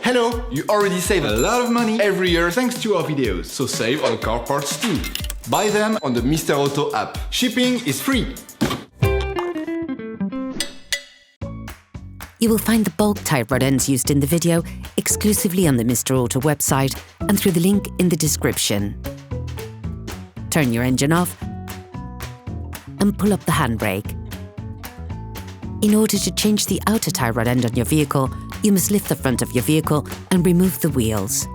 Hello! You already save a lot of money every year thanks to our videos, so save on car parts too. Buy them on the Mr. Auto app. Shipping is free. You will find the bulk tie rod ends used in the video exclusively on the Mr. Auto website and through the link in the description. Turn your engine off and pull up the handbrake. In order to change the outer tie rod end on your vehicle, you must lift the front of your vehicle and remove the wheels.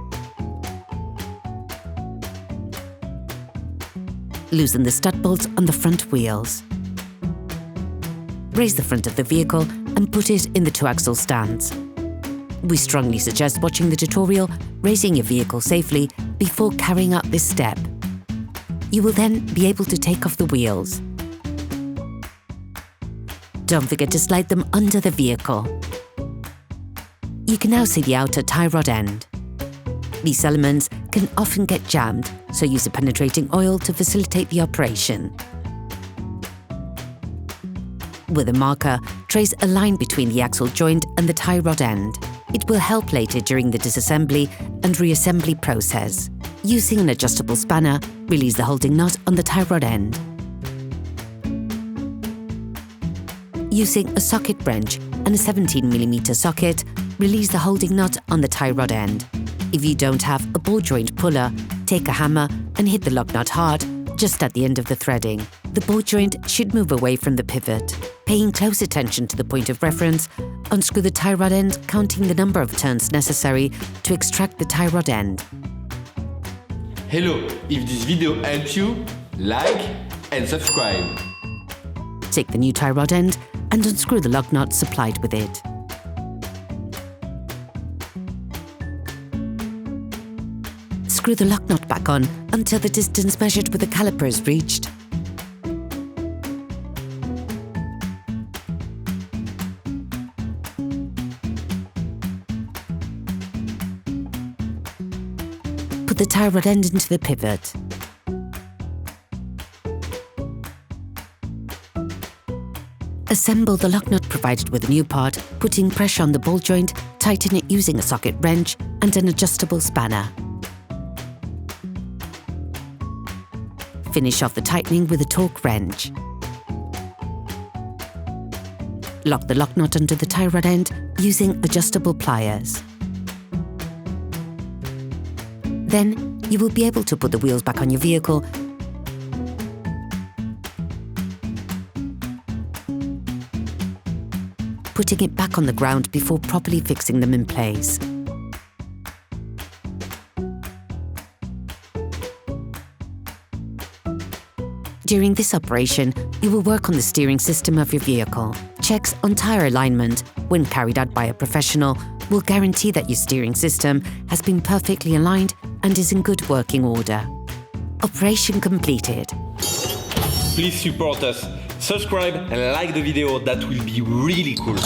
Loosen the stud bolts on the front wheels. Raise the front of the vehicle and put it in the 2-axle stands. We strongly suggest watching the tutorial, raising your vehicle safely before carrying out this step. You will then be able to take off the wheels. Don't forget to slide them under the vehicle. You can now see the outer tie rod end. These elements can often get jammed, so use a penetrating oil to facilitate the operation. With a marker, trace a line between the axle joint and the tie rod end. It will help later during the disassembly and reassembly process. Using an adjustable spanner, release the holding knot on the tie rod end. Using a socket wrench and a 17mm socket, release the holding knot on the tie rod end. If you don't have a ball joint puller, take a hammer and hit the lock nut hard just at the end of the threading. The ball joint should move away from the pivot. Paying close attention to the point of reference, unscrew the tie rod end, counting the number of turns necessary to extract the tie rod end. Hello! If this video helped you, like and subscribe. Take the new tie rod end and unscrew the lock nut supplied with it. Screw the lock nut back on until the distance measured with the caliper is reached. Put the tie rod end into the pivot. Assemble the lock nut provided with a new part, putting pressure on the ball joint, tighten it using a socket wrench and an adjustable spanner. Finish off the tightening with a torque wrench. Lock the lock nut under the tie rod end using adjustable pliers. Then you will be able to put the wheels back on your vehicle putting it back on the ground before properly fixing them in place. During this operation, you will work on the steering system of your vehicle. Checks on tyre alignment, when carried out by a professional, will guarantee that your steering system has been perfectly aligned and is in good working order. Operation completed. Please support us, subscribe and like the video, that will be really cool.